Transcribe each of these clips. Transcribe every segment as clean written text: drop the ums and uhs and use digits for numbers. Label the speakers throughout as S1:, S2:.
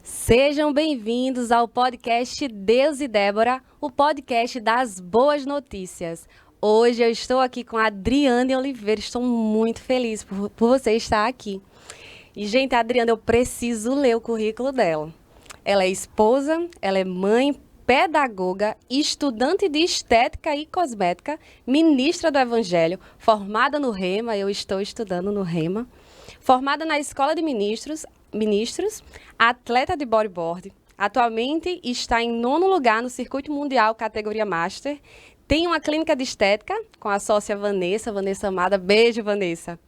S1: Sejam bem-vindos ao podcast Deus e Débora, o podcast das boas notícias. Hoje eu estou aqui com a Adriane Oliveira, estou muito feliz por você estar aqui. E, gente, a Adriane, eu preciso ler o currículo dela. Ela é esposa, ela é mãe, pedagoga, estudante de estética e cosmética, ministra do Evangelho, formada no Rema, eu estou estudando no Rema, formada na Escola de Ministros, atleta de bodyboard, atualmente está em 9º lugar no circuito mundial categoria Master, tem uma clínica de estética com a sócia Vanessa Amada, beijo Vanessa,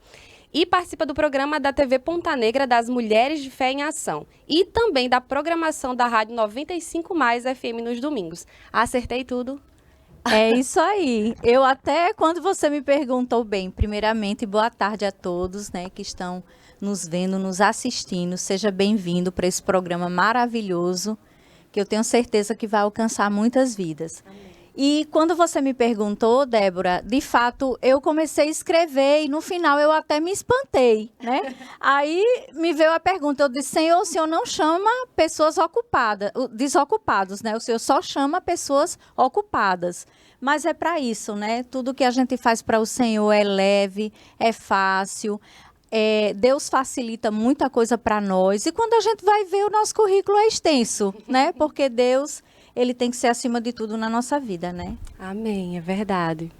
S1: e participa do programa da TV Ponta Negra das Mulheres de Fé em Ação e também da programação da Rádio 95+ FM nos domingos. Acertei tudo?
S2: É isso aí. Eu até, quando você me perguntou bem, primeiramente, boa tarde a todos, né, que estão nos vendo, nos assistindo. Seja bem-vindo para esse programa maravilhoso, que eu tenho certeza que vai alcançar muitas vidas. Amém. E quando você me perguntou, Débora, de fato, eu comecei a escrever e no final eu até me espantei, né? Aí me veio a pergunta, eu disse, Senhor, o Senhor não chama pessoas desocupados, né? O Senhor só chama pessoas ocupadas. Mas é para isso, né? Tudo que a gente faz para o Senhor é leve, é fácil. Deus facilita muita coisa para nós. E quando a gente vai ver, o nosso currículo é extenso, né? Porque Deus, ele tem que ser acima de tudo na nossa vida, né?
S1: Amém, é verdade.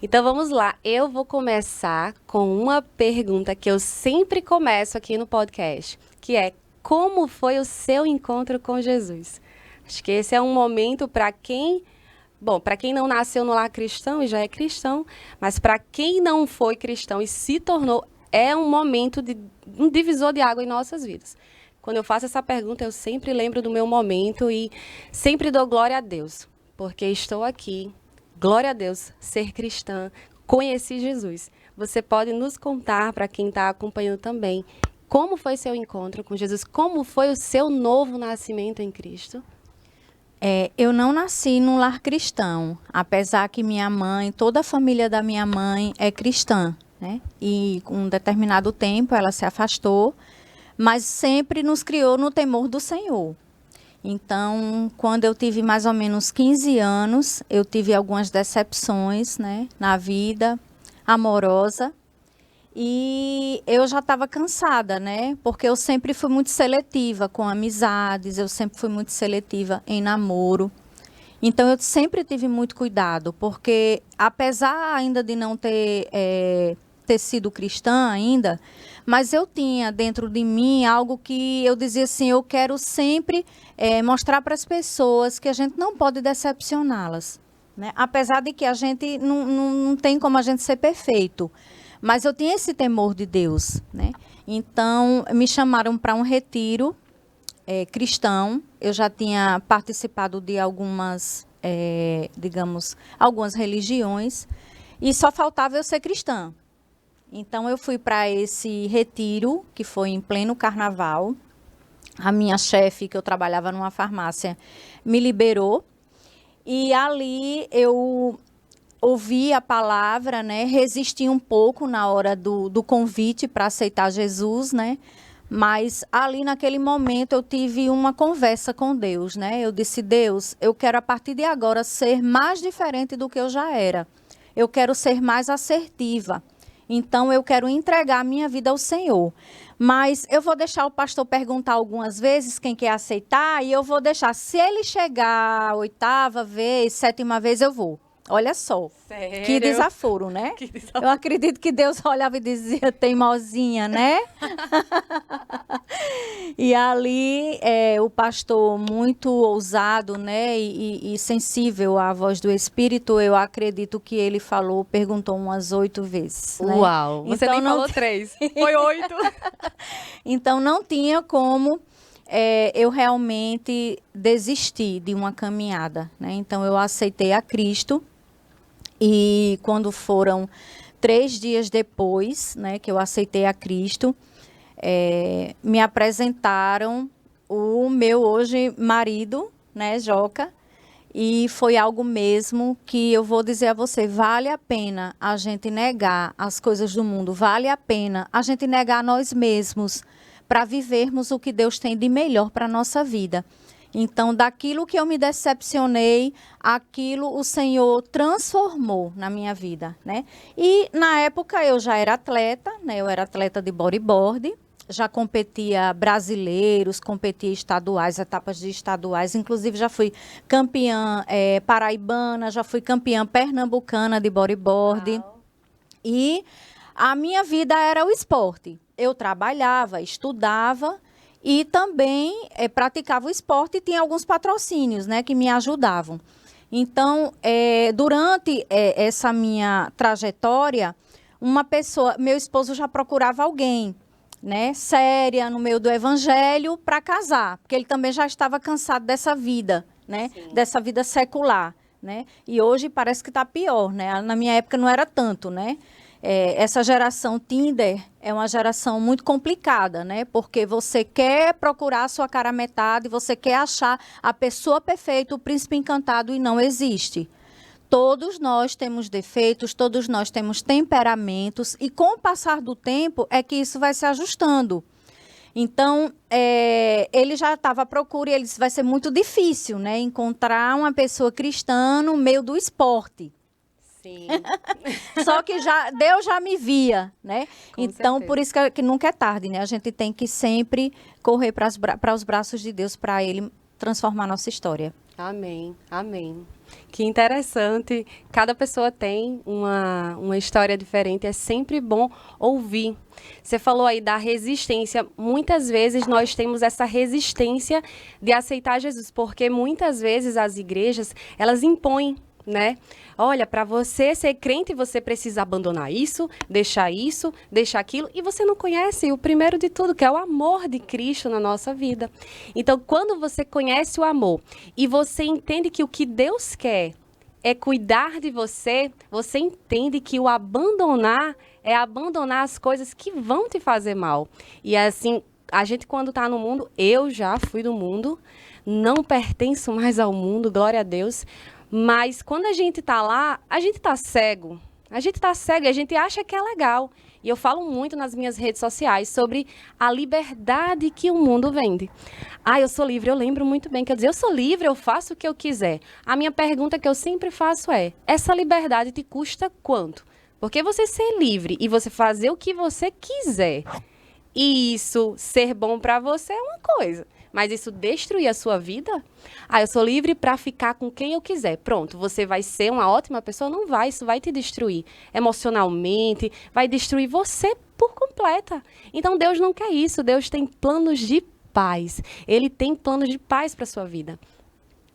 S1: Então vamos lá, eu vou começar com uma pergunta que eu sempre começo aqui no podcast, que é: como foi o seu encontro com Jesus? Acho que esse é um momento para quem não nasceu no lar cristão e já é cristão, mas para quem não foi cristão e se tornou, é um momento de um divisor de água em nossas vidas. Quando eu faço essa pergunta, eu sempre lembro do meu momento e sempre dou glória a Deus, porque estou aqui, glória a Deus, ser cristã, conheci Jesus. Você pode nos contar, para quem está acompanhando também, como foi seu encontro com Jesus, como foi o seu novo nascimento em Cristo?
S2: Eu não nasci num lar cristão, apesar que minha mãe, toda a família da minha mãe é cristã, né? E com um determinado tempo ela se afastou, mas sempre nos criou no temor do Senhor. Então, quando eu tive mais ou menos 15 anos, eu tive algumas decepções, né, na vida amorosa. E eu já estava cansada, né? Porque eu sempre fui muito seletiva com amizades, eu sempre fui muito seletiva em namoro. Então, eu sempre tive muito cuidado, porque apesar ainda de não ter sido cristã ainda, mas eu tinha dentro de mim algo que eu dizia assim, eu quero sempre mostrar para as pessoas que a gente não pode decepcioná-las, né? Apesar de que a gente não tem como a gente ser perfeito. Mas eu tinha esse temor de Deus, né? Então, me chamaram para um retiro cristão. Eu já tinha participado de algumas, algumas religiões. E só faltava eu ser cristã. Então, eu fui para esse retiro, que foi em pleno carnaval. A minha chefe, que eu trabalhava numa farmácia, me liberou. E ali eu ouvi a palavra, né? Resisti um pouco na hora do convite para aceitar Jesus, né? Mas ali naquele momento eu tive uma conversa com Deus, né? Eu disse, Deus, eu quero a partir de agora ser mais diferente do que eu já era. Eu quero ser mais assertiva. Então eu quero entregar a minha vida ao Senhor. Mas eu vou deixar o pastor perguntar algumas vezes quem quer aceitar e eu vou deixar, se ele chegar a 8ª vez, 7ª vez, eu vou. Olha só,
S1: Sério?
S2: que desaforo, né?
S1: Que desaforo.
S2: Eu acredito que Deus olhava e dizia, teimosinha, né? E ali, o pastor muito ousado, né? E sensível à voz do Espírito, eu acredito que ele falou, perguntou umas 8 vezes, né?
S1: Uau, você
S2: Então,
S1: nem
S2: não
S1: falou 3, foi 8.
S2: Então, não tinha como eu realmente desistir de uma caminhada, né? Então, eu aceitei a Cristo e quando foram 3 dias depois, né, que eu aceitei a Cristo, me apresentaram o meu hoje marido, né, Joca, e foi algo mesmo que eu vou dizer a você, vale a pena a gente negar as coisas do mundo, vale a pena a gente negar nós mesmos para vivermos o que Deus tem de melhor para a nossa vida. Então, daquilo que eu me decepcionei, aquilo o Senhor transformou na minha vida, né? E na época eu já era atleta, né? Eu era atleta de bodyboard, já competia brasileiros, competia estaduais, etapas de estaduais, inclusive já fui campeã paraibana, já fui campeã pernambucana de bodyboard.
S1: Uau.
S2: E a minha vida era o esporte. Eu trabalhava, estudava e também praticava o esporte e tinha alguns patrocínios, né, que me ajudavam. Então, durante essa minha trajetória, uma pessoa, meu esposo já procurava alguém, né, séria, no meio do evangelho, para casar, porque ele também já estava cansado dessa vida, né, dessa vida secular, né, e hoje parece que está pior, né, na minha época não era tanto, né. Essa geração Tinder é uma geração muito complicada, né? Porque você quer procurar a sua cara metade, você quer achar a pessoa perfeita, o príncipe encantado, e não existe. Todos nós temos defeitos, todos nós temos temperamentos, e com o passar do tempo é que isso vai se ajustando. Então, ele já estava à procura e ele disse, vai ser muito difícil, né? Encontrar uma pessoa cristã no meio do esporte.
S1: Sim.
S2: Só que Deus já me via, né?
S1: Com
S2: então,
S1: certeza.
S2: por isso que nunca é tarde, né? A gente tem que sempre correr para os braços de Deus para Ele transformar a nossa história.
S1: Amém, amém. Que interessante. Cada pessoa tem uma história diferente. É sempre bom ouvir. Você falou aí da resistência. Muitas vezes nós temos essa resistência de aceitar Jesus, porque muitas vezes as igrejas, elas impõem, né? Olha, para você ser crente, você precisa abandonar isso, deixar aquilo, e você não conhece o primeiro de tudo, que é o amor de Cristo na nossa vida. Então, quando você conhece o amor e você entende que o que Deus quer é cuidar de você, você entende que o abandonar é abandonar as coisas que vão te fazer mal. E assim, a gente quando está no mundo, eu já fui do mundo, não pertenço mais ao mundo, glória a Deus. Mas quando a gente tá lá, a gente tá cego. A gente tá cego e a gente acha que é legal. E eu falo muito nas minhas redes sociais sobre a liberdade que o mundo vende. Eu sou livre. Eu lembro muito bem que eu dizia, eu sou livre, eu faço o que eu quiser. A minha pergunta que eu sempre faço é, essa liberdade te custa quanto? Porque você ser livre e você fazer o que você quiser, e isso ser bom para você é uma coisa. Mas isso destruir a sua vida? Eu sou livre para ficar com quem eu quiser. Pronto, você vai ser uma ótima pessoa? Não vai, isso vai te destruir emocionalmente, vai destruir você por completa. Então Deus não quer isso, Deus tem planos de paz. Ele tem planos de paz para sua vida.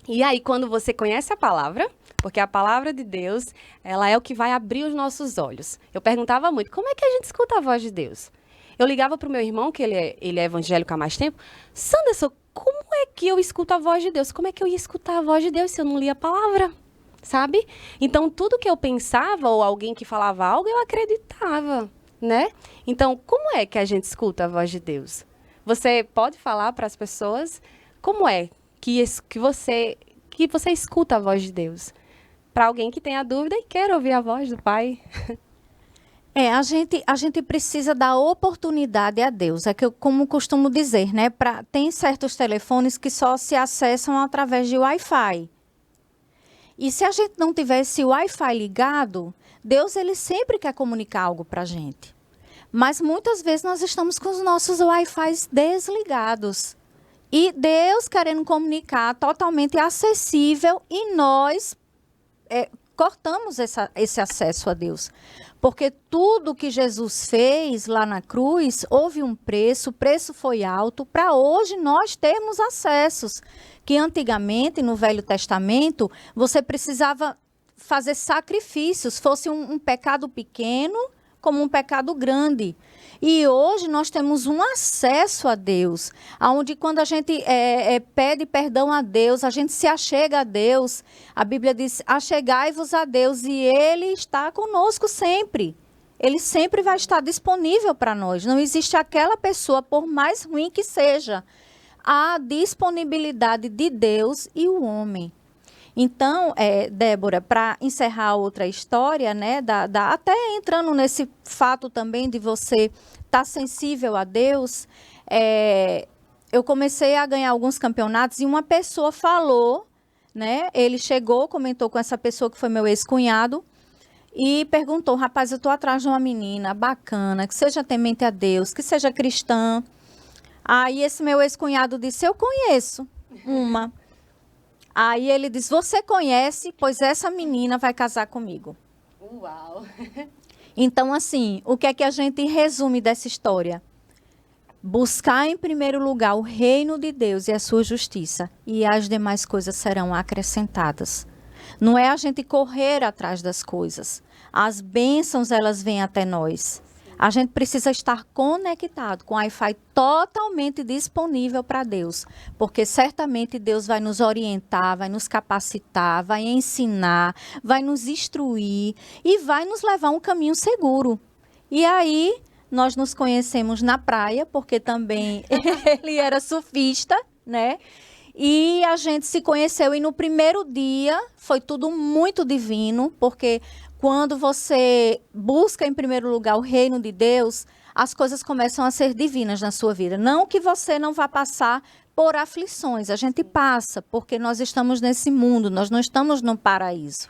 S1: E aí, quando você conhece a palavra, porque a palavra de Deus, ela é o que vai abrir os nossos olhos. Eu perguntava muito, como é que a gente escuta a voz de Deus? Eu ligava para o meu irmão, que ele é evangélico há mais tempo. Sanderson, como é que eu escuto a voz de Deus? Como é que eu ia escutar a voz de Deus se eu não lia a palavra? Sabe? Então, tudo que eu pensava, ou alguém que falava algo, eu acreditava, né? Então, como é que a gente escuta a voz de Deus? Você pode falar para as pessoas como é que você escuta a voz de Deus? Para alguém que tenha dúvida e quer ouvir a voz do Pai.
S2: A gente precisa dar oportunidade a Deus. É que eu, como costumo dizer, né? Tem certos telefones que só se acessam através de Wi-Fi. E se a gente não tiver esse Wi-Fi ligado, Deus ele sempre quer comunicar algo para a gente. Mas muitas vezes nós estamos com os nossos Wi-Fi desligados. E Deus querendo comunicar totalmente acessível e nós cortamos esse acesso a Deus. Porque tudo que Jesus fez lá na cruz, houve um preço, o preço foi alto, para hoje nós termos acessos. Que antigamente, no Velho Testamento, você precisava fazer sacrifícios, fosse um pecado pequeno como um pecado grande. E hoje nós temos um acesso a Deus, onde quando a gente pede perdão a Deus, a gente se achega a Deus. A Bíblia diz, achegai-vos a Deus, e Ele está conosco sempre. Ele sempre vai estar disponível para nós. Não existe aquela pessoa, por mais ruim que seja, a disponibilidade de Deus e o homem. Então, Débora, para encerrar outra história, né, até entrando nesse fato também de você estar sensível a Deus, eu comecei a ganhar alguns campeonatos e uma pessoa falou, né, ele chegou, comentou com essa pessoa que foi meu ex-cunhado e perguntou, rapaz, eu estou atrás de uma menina bacana, que seja temente a Deus, que seja cristã. Aí esse meu ex-cunhado disse, eu conheço uma. Aí ele diz, você conhece, pois essa menina vai casar comigo.
S1: Uau!
S2: Então, assim, o que é que a gente resume dessa história? Buscar em primeiro lugar o reino de Deus e a sua justiça, e as demais coisas serão acrescentadas. Não é a gente correr atrás das coisas. As bênçãos, elas vêm até nós. A gente precisa estar conectado com o Wi-Fi totalmente disponível para Deus, porque certamente Deus vai nos orientar, vai nos capacitar, vai ensinar, vai nos instruir e vai nos levar a um caminho seguro. E aí, nós nos conhecemos na praia, porque também ele era surfista, né? E a gente se conheceu e no primeiro dia foi tudo muito divino, porque quando você busca em primeiro lugar o reino de Deus, as coisas começam a ser divinas na sua vida. Não que você não vá passar por aflições, a gente passa, porque nós estamos nesse mundo, nós não estamos no paraíso.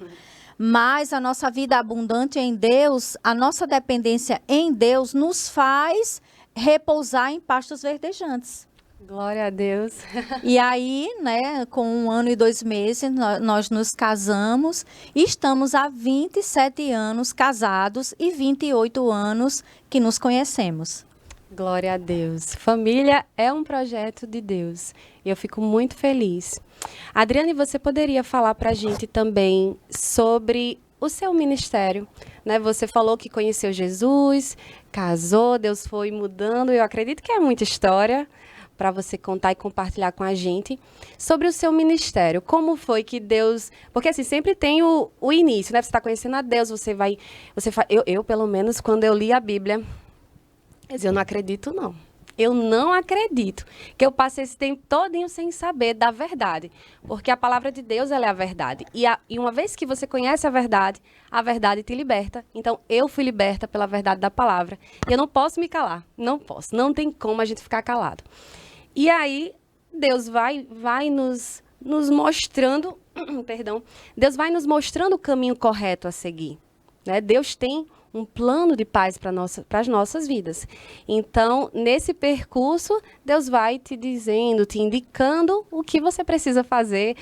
S2: Mas a nossa vida abundante em Deus, a nossa dependência em Deus nos faz repousar em pastos verdejantes.
S1: Glória a Deus.
S2: E aí, né, com 1 ano e 2 meses, nós nos casamos e estamos há 27 anos casados e 28 anos que nos conhecemos.
S1: Glória a Deus. Família é um projeto de Deus e eu fico muito feliz. Adriane, você poderia falar para a gente também sobre o seu ministério, né? Você falou que conheceu Jesus, casou, Deus foi mudando, eu acredito que é muita história para você contar e compartilhar com a gente sobre o seu ministério. Como foi que Deus... Porque assim, sempre tem o início, né? Você está conhecendo a Deus, eu, pelo menos, quando eu li a Bíblia, eu não acredito, não. Eu não acredito que eu passei esse tempo todinho sem saber da verdade. Porque a palavra de Deus, ela é a verdade. E uma vez que você conhece a verdade te liberta. Então, eu fui liberta pela verdade da palavra. E eu não posso me calar. Não posso. Não tem como a gente ficar calado. E aí, Deus vai nos mostrando, perdão, Deus vai nos mostrando o caminho correto a seguir, né? Deus tem um plano de paz para as nossas vidas. Então, nesse percurso, Deus vai te dizendo, te indicando o que você precisa fazer,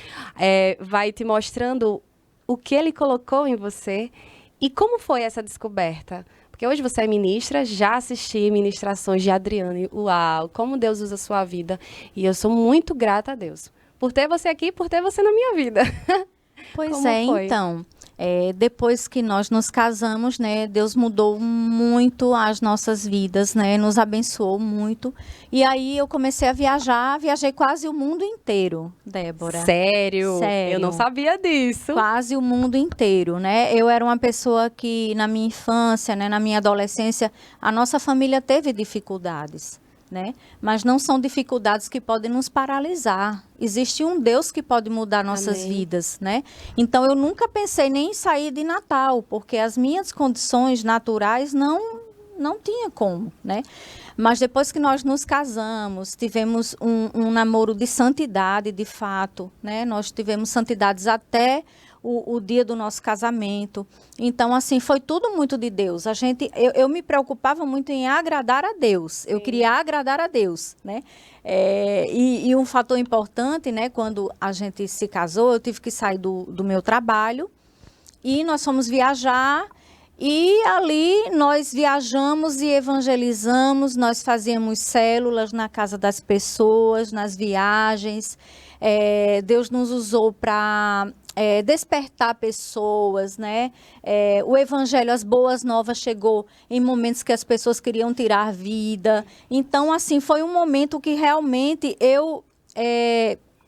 S1: vai te mostrando o que Ele colocou em você e como foi essa descoberta. Porque hoje você é ministra, já assisti ministrações de Adriane. Uau, como Deus usa a sua vida. E eu sou muito grata a Deus por ter você aqui, por ter você na minha vida.
S2: Pois
S1: Como
S2: é,
S1: foi?
S2: então, depois que nós nos casamos, né, Deus mudou muito as nossas vidas, né, nos abençoou muito. E aí eu comecei a viajei quase o mundo inteiro, Débora.
S1: Sério?
S2: Sério.
S1: Eu não sabia disso.
S2: Quase o mundo inteiro, né? Eu era uma pessoa que na minha infância, né, na minha adolescência, a nossa família teve dificuldades, né? Mas não são dificuldades que podem nos paralisar. Existe um Deus que pode mudar nossas
S1: Amém.
S2: vidas, né? Então eu nunca pensei nem em sair de Natal, porque as minhas condições naturais não tinha como, né? Mas depois que nós nos casamos, tivemos um namoro de santidade, de fato, né? Nós tivemos santidades até o dia do nosso casamento. Então, assim, foi tudo muito de Deus. Eu me preocupava muito em agradar a Deus. Eu queria agradar a Deus, né? E um fator importante, né? Quando a gente se casou, eu tive que sair do meu trabalho e nós fomos viajar. E ali nós viajamos e evangelizamos, nós fazíamos células na casa das pessoas, nas viagens. Deus nos usou para despertar pessoas, né? O evangelho, as boas novas chegou em momentos que as pessoas queriam tirar vida. Então, assim, foi um momento que realmente eu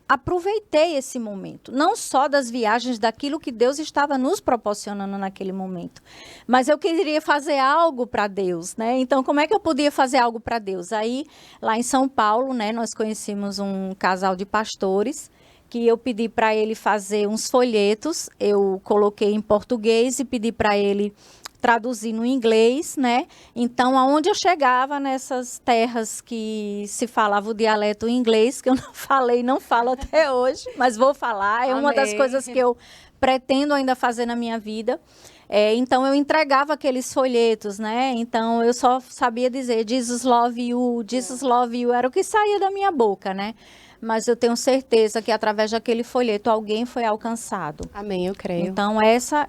S2: aproveitei esse momento, não só das viagens, daquilo que Deus estava nos proporcionando naquele momento, mas eu queria fazer algo para Deus, né? Então, como é que eu podia fazer algo para Deus? Aí, lá em São Paulo, né, nós conhecemos um casal de pastores, que eu pedi para ele fazer uns folhetos, eu coloquei em português e pedi para ele traduzir no inglês, né? Então, aonde eu chegava nessas terras que se falava o dialeto inglês, que eu não falei, não falo até hoje, mas vou falar, é uma das coisas que eu pretendo ainda fazer na minha vida. Então, eu entregava aqueles folhetos, né? Então, eu só sabia dizer Jesus love you, era o que saía da minha boca, né? Mas eu tenho certeza que através daquele folheto alguém foi alcançado.
S1: Amém, eu creio.
S2: Então,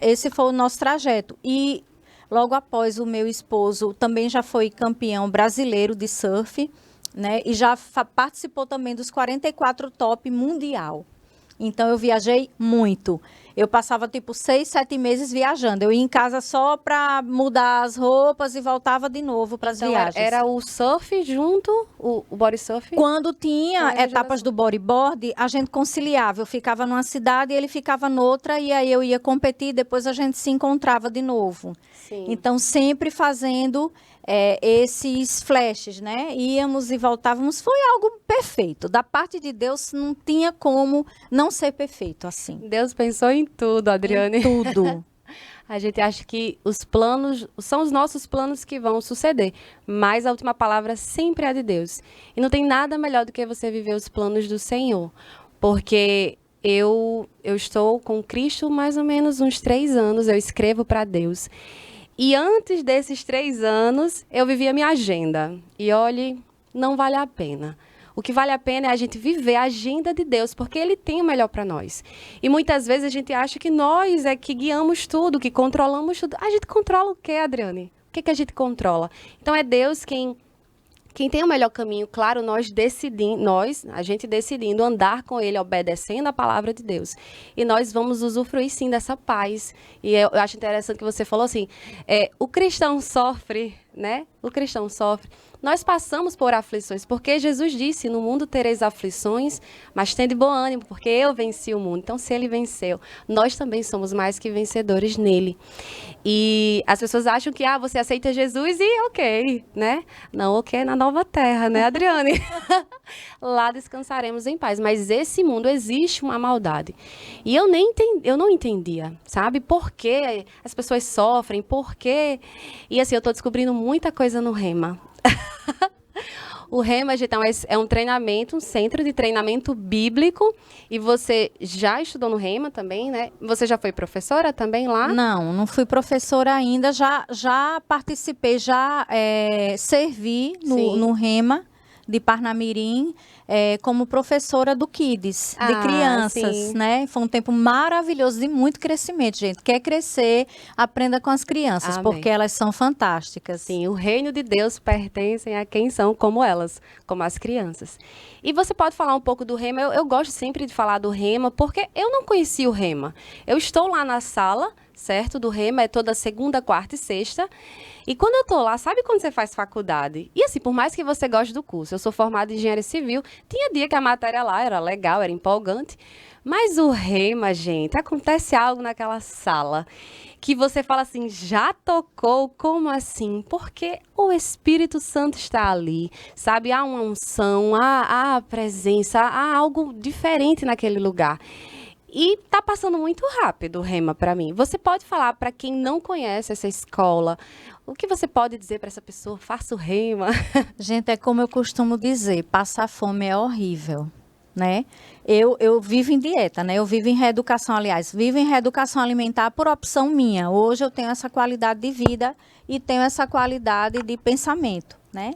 S2: esse foi o nosso trajeto. E logo após, o meu esposo também já foi campeão brasileiro de surf, né? E já participou também dos 44 top mundial. Então, eu viajei muito. Eu passava, 6, 7 meses viajando. Eu ia em casa só para mudar as roupas e voltava de novo para as viagens.
S1: Era o surf junto, o body surf?
S2: Quando tinha etapas do bodyboard, a gente conciliava. Eu ficava numa cidade e ele ficava noutra, e aí eu ia competir, depois a gente se encontrava de novo.
S1: Sim.
S2: Então, sempre fazendo esses flashes, né? Íamos e voltávamos. Foi algo perfeito. Da parte de Deus, não tinha como não ser perfeito assim.
S1: Deus pensou em tudo, Adriane.
S2: Em tudo.
S1: A gente acha que os planos são os nossos planos que vão suceder, mas a última palavra sempre é a de Deus. E não tem nada melhor do que você viver os planos do Senhor, porque eu estou com Cristo mais ou menos uns 3 anos, eu escrevo para Deus. E antes desses 3 anos, eu vivia minha agenda. E olhe, não vale a pena. O que vale a pena é a gente viver a agenda de Deus, porque Ele tem o melhor para nós. E muitas vezes a gente acha que nós é que guiamos tudo, que controlamos tudo. A gente controla o quê, Adriane? O que a gente controla? Então é Deus quem tem o melhor caminho. Claro, a gente decidindo andar com Ele, obedecendo a palavra de Deus. E nós vamos usufruir, sim, dessa paz. E eu acho interessante que você falou assim, o cristão sofre, né? O cristão sofre. Nós passamos por aflições, porque Jesus disse, no mundo tereis aflições, mas tende bom ânimo, porque eu venci o mundo. Então, se Ele venceu, nós também somos mais que vencedores nele. E as pessoas acham que, você aceita Jesus e ok, né? Não, ok, na nova terra, né, Adriane? Lá descansaremos em paz. Mas esse mundo existe uma maldade. E eu não entendia, sabe? Por que as pessoas sofrem, por quê? E assim, eu estou descobrindo muita coisa no Rema. O Rema, gente, é um treinamento, um centro de treinamento bíblico. E você já estudou no Rema também, né? Você já foi professora também lá?
S2: Não fui professora ainda. Já participei, já servi no Rema de Parnamirim como professora do Kids, de crianças,
S1: sim.
S2: né? Foi um tempo maravilhoso de muito crescimento, gente. Quer crescer, aprenda com as crianças,
S1: Amém.
S2: porque elas são fantásticas.
S1: Sim, o reino de Deus pertence a quem são como elas, como as crianças. E você pode falar um pouco do Rema? Eu gosto sempre de falar do Rema, porque eu não conhecia o Rema. Eu estou lá na sala, certo? Do Rema, é toda segunda, quarta e sexta. E quando eu tô lá, sabe quando você faz faculdade? E assim, por mais que você goste do curso, eu sou formada em engenharia civil, tinha dia que a matéria lá era legal, era empolgante. Mas o Rema, gente, acontece algo naquela sala que você fala assim, já tocou? Como assim? Porque o Espírito Santo está ali, sabe? Há uma unção, há a presença, há algo diferente naquele lugar. E tá passando muito rápido o Rema para mim. Você pode falar para quem não conhece essa escola, o que você pode dizer para essa pessoa? Faça o Rema.
S2: Gente, é como eu costumo dizer, passar fome é horrível, né? Eu vivo em dieta, né? Eu vivo em reeducação, aliás, vivo em reeducação alimentar por opção minha. Hoje eu tenho essa qualidade de vida e tenho essa qualidade de pensamento, né?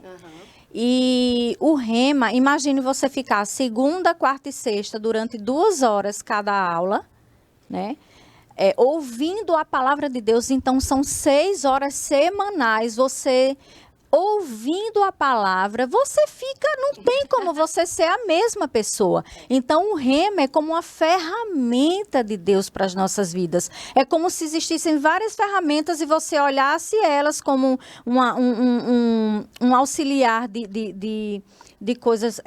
S2: E o Rema, imagine você ficar segunda, quarta e sexta durante 2 horas cada aula, né? ouvindo a palavra de Deus. Então, são 6 horas semanais, você ouvindo a palavra, você fica, não tem como você ser a mesma pessoa. Então, o rema é como uma ferramenta de Deus para as nossas vidas. É como se existissem várias ferramentas e você olhasse elas como um auxiliar de coisas,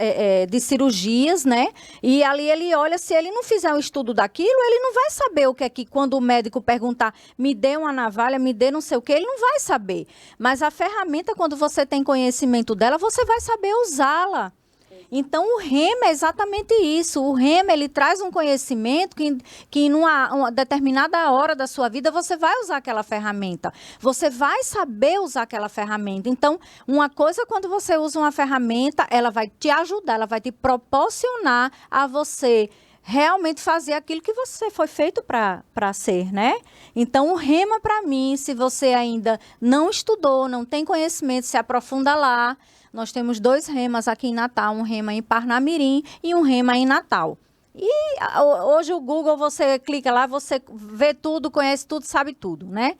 S2: de cirurgias, né? E ali ele olha, se ele não fizer um estudo daquilo, ele não vai saber o que é que, quando o médico perguntar, me dê uma navalha, me dê não sei o que, ele não vai saber. Mas a ferramenta, quando você tem conhecimento dela, você vai saber usá-la. Então, o rema é exatamente isso. O rema, ele traz um conhecimento que em uma determinada hora da sua vida, você vai usar aquela ferramenta. Você vai saber usar aquela ferramenta. Então, uma coisa, quando você usa uma ferramenta, ela vai te ajudar, ela vai te proporcionar a você realmente fazer aquilo que você foi feito para ser, né? Então, o rema, para mim, se você ainda não estudou, não tem conhecimento, se aprofunda lá. Nós temos 2 remas aqui em Natal, um rema em Parnamirim e um rema em Natal. E hoje o Google, você clica lá, você vê tudo, conhece tudo, sabe tudo, né?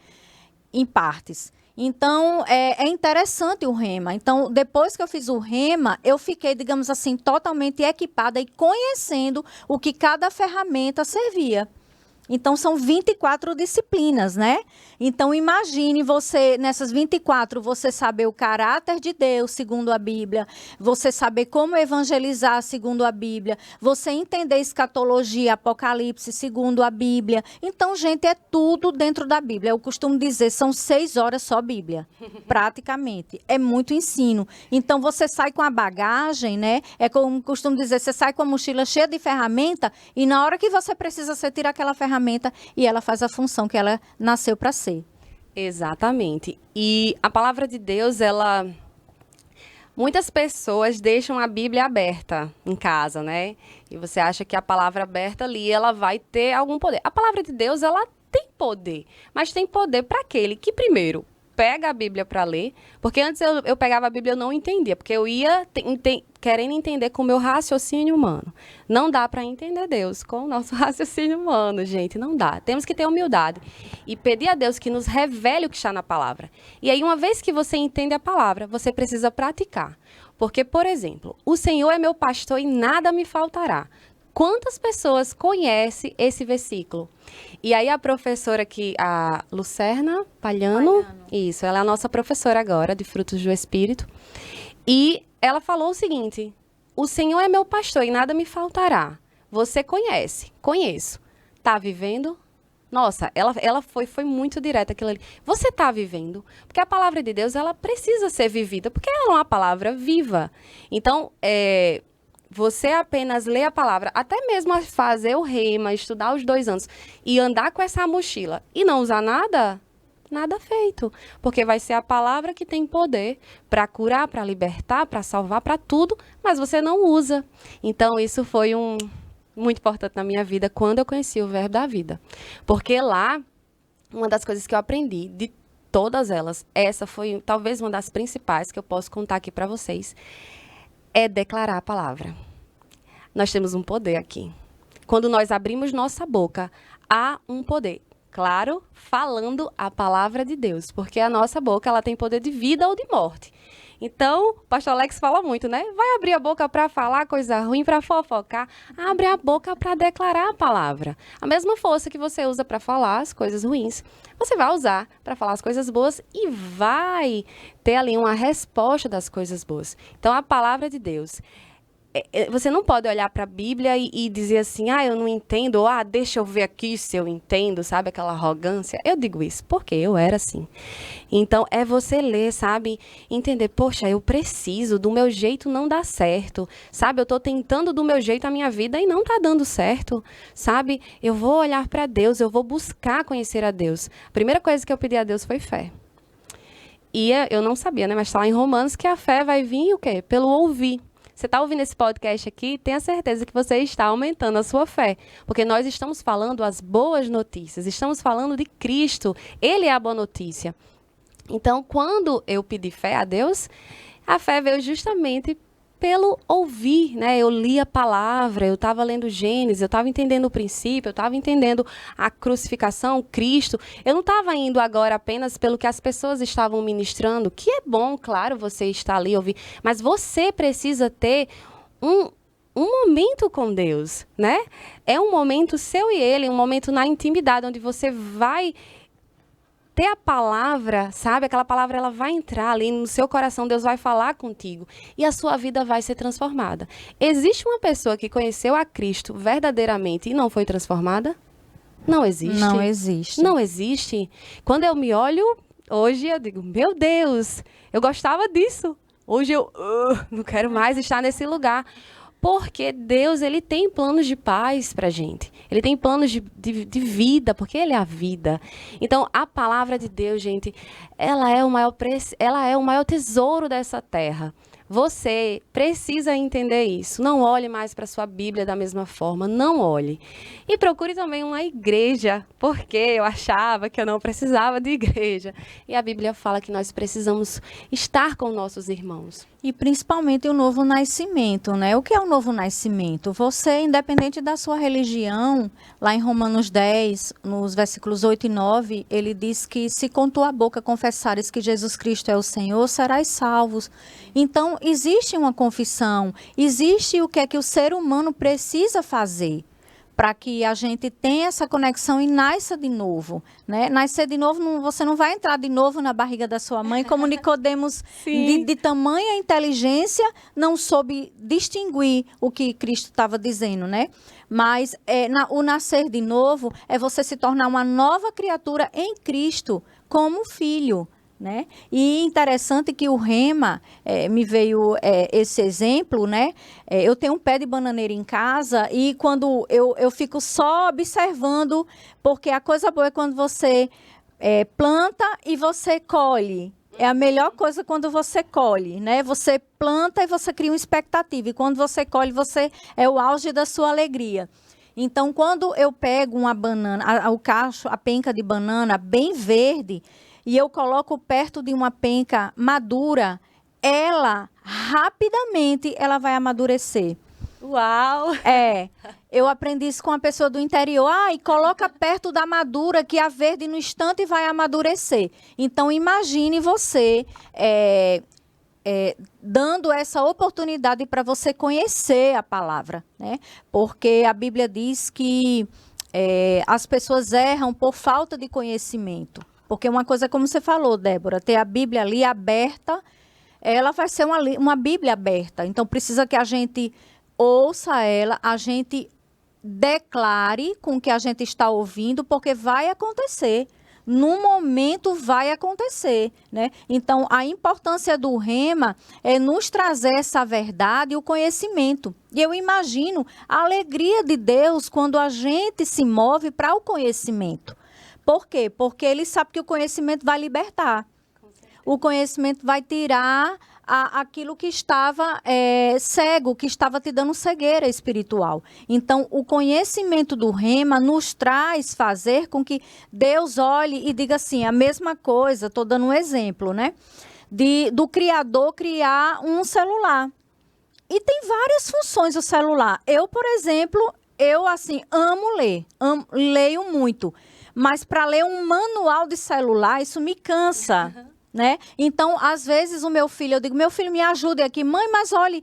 S2: Em partes. Então, é interessante o rema. Então, depois que eu fiz o rema, eu fiquei, digamos assim, totalmente equipada e conhecendo o que cada ferramenta servia. Então, são 24 disciplinas, né? Então, imagine você, nessas 24, você saber o caráter de Deus, segundo a Bíblia, você saber como evangelizar, segundo a Bíblia, você entender escatologia, Apocalipse, segundo a Bíblia. Então, gente, é tudo dentro da Bíblia. Eu costumo dizer, são 6 horas só Bíblia, praticamente. É muito ensino. Então, você sai com a bagagem, né? É como costumo dizer, você sai com a mochila cheia de ferramenta e na hora que você precisa, você tira aquela ferramenta e ela faz a função que ela nasceu para ser.
S1: Exatamente. E a palavra de Deus, muitas pessoas deixam a Bíblia aberta em casa, né? E você acha que a palavra aberta ali, ela vai ter algum poder. A palavra de Deus, ela tem poder. Mas tem poder para aquele que, primeiro, pega a Bíblia para ler. Porque antes eu pegava a Bíblia e eu não entendia. Porque eu ia querendo entender com o meu raciocínio humano. Não dá para entender Deus com o nosso raciocínio humano, gente. Não dá. Temos que ter humildade e pedir a Deus que nos revele o que está na palavra. E aí, uma vez que você entende a palavra, você precisa praticar. Porque, por exemplo, o Senhor é meu pastor e nada me faltará. Quantas pessoas conhecem esse versículo? E aí a professora aqui, a Lucerna Palhano, isso, ela é a nossa professora agora de Frutos do Espírito. E ela falou o seguinte: o Senhor é meu pastor e nada me faltará. Você conhece? Conheço. Tá vivendo? Nossa, ela foi muito direta aquilo ali. Você tá vivendo? Porque a palavra de Deus, ela precisa ser vivida, porque ela é uma palavra viva. Então, você apenas lê a palavra, até mesmo fazer o rema, estudar os 2 anos e andar com essa mochila e não usar nada, nada feito. Porque vai ser a palavra que tem poder para curar, para libertar, para salvar, para tudo, mas você não usa. Então, isso foi muito importante na minha vida quando eu conheci o Verbo da Vida. Porque lá, uma das coisas que eu aprendi, de todas elas, essa foi talvez uma das principais que eu posso contar aqui para vocês, é declarar a palavra. Nós temos um poder aqui. Quando nós abrimos nossa boca, há um poder. Claro, falando a palavra de Deus, porque a nossa boca, ela tem poder de vida ou de morte. Então, o pastor Alex fala muito, né? Vai abrir a boca para falar coisa ruim, para fofocar. Abre a boca para declarar a palavra. A mesma força que você usa para falar as coisas ruins, você vai usar para falar as coisas boas e vai ter ali uma resposta das coisas boas. Então, a palavra de Deus, você não pode olhar para a Bíblia e dizer assim, eu não entendo, ou deixa eu ver aqui se eu entendo, sabe? Aquela arrogância. Eu digo isso porque eu era assim. Então, é você ler, sabe? Entender, poxa, eu preciso, do meu jeito não dá certo, sabe? Eu estou tentando do meu jeito a minha vida e não está dando certo, sabe? Eu vou olhar para Deus, eu vou buscar conhecer a Deus. A primeira coisa que eu pedi a Deus foi fé. E eu não sabia, né? Mas está lá em Romanos que a fé vai vir o quê? Pelo ouvir. Você está ouvindo esse podcast aqui, tenha certeza que você está aumentando a sua fé. Porque nós estamos falando as boas notícias, estamos falando de Cristo. Ele é a boa notícia. Então, quando eu pedi fé a Deus, a fé veio justamente pelo ouvir, né? Eu li a palavra, eu estava lendo Gênesis, eu estava entendendo o princípio, eu estava entendendo a crucificação, Cristo. Eu não estava indo agora apenas pelo que as pessoas estavam ministrando, que é bom, claro, você está ali ouvir, mas você precisa ter um momento com Deus, né? É um momento seu e ele, um momento na intimidade, onde você vai ter a palavra, sabe? Aquela palavra, ela vai entrar ali no seu coração, Deus vai falar contigo e a sua vida vai ser transformada. Existe uma pessoa que conheceu a Cristo verdadeiramente e não foi transformada? Não existe.
S2: Não existe.
S1: Não existe. Quando eu me olho, hoje eu digo, meu Deus, eu gostava disso. Hoje eu não quero mais estar nesse lugar. Porque Deus, ele tem planos de paz pra gente. Ele tem planos de vida, porque ele é a vida. Então, a palavra de Deus, gente, ela é o maior tesouro dessa terra. Você precisa entender isso. Não olhe mais para a sua Bíblia da mesma forma. Não olhe. E procure também uma igreja, porque eu achava que eu não precisava de igreja. E a Bíblia fala que nós precisamos estar com nossos irmãos.
S2: E principalmente o novo nascimento, né? O que é o novo nascimento? Você, independente da sua religião, lá em Romanos 10, nos versículos 8 e 9, ele diz que se com tua boca confessares que Jesus Cristo é o Senhor, serás salvos. Então, existe uma confissão, existe o que é que o ser humano precisa fazer para que a gente tenha essa conexão e nasça de novo, né? Nascer de novo, você não vai entrar de novo na barriga da sua mãe, como Nicodemos, de tamanha inteligência, não soube distinguir o que Cristo estava dizendo, né? Mas o nascer de novo é você se tornar uma nova criatura em Cristo, como filho. Né? E interessante que o rema, me veio esse exemplo, né? Eu tenho um pé de bananeira em casa e quando eu fico só observando, porque a coisa boa é quando você planta e você colhe. É a melhor coisa quando você colhe, né? Você planta e você cria uma expectativa. E quando você colhe, é o auge da sua alegria. Então, quando eu pego uma banana, o cacho, a penca de banana bem verde, e eu coloco perto de uma penca madura, ela rapidamente ela vai amadurecer.
S1: Uau!
S2: Eu aprendi isso com uma pessoa do interior. E coloca perto da madura que a verde no instante vai amadurecer. Então, imagine você dando essa oportunidade para você conhecer a palavra, né? Porque a Bíblia diz que as pessoas erram por falta de conhecimento. Porque uma coisa, como você falou, Débora, ter a Bíblia ali aberta, ela vai ser uma Bíblia aberta. Então, precisa que a gente ouça ela, a gente declare com o que a gente está ouvindo, porque vai acontecer. No momento vai acontecer, né? Então, a importância do rema é nos trazer essa verdade e o conhecimento. E eu imagino a alegria de Deus quando a gente se move para o conhecimento. Por quê? Porque ele sabe que o conhecimento vai libertar. O conhecimento vai tirar aquilo que estava cego, que estava te dando cegueira espiritual. Então, o conhecimento do rema nos traz fazer com que Deus olhe e diga assim, a mesma coisa, estou dando um exemplo, né? Do criador criar um celular. E tem várias funções o celular. Eu, por exemplo, amo ler, leio muito. Mas para ler um manual de celular, isso me cansa, né? Então, às vezes, eu digo, meu filho, me ajude aqui. Mãe, mas olhe,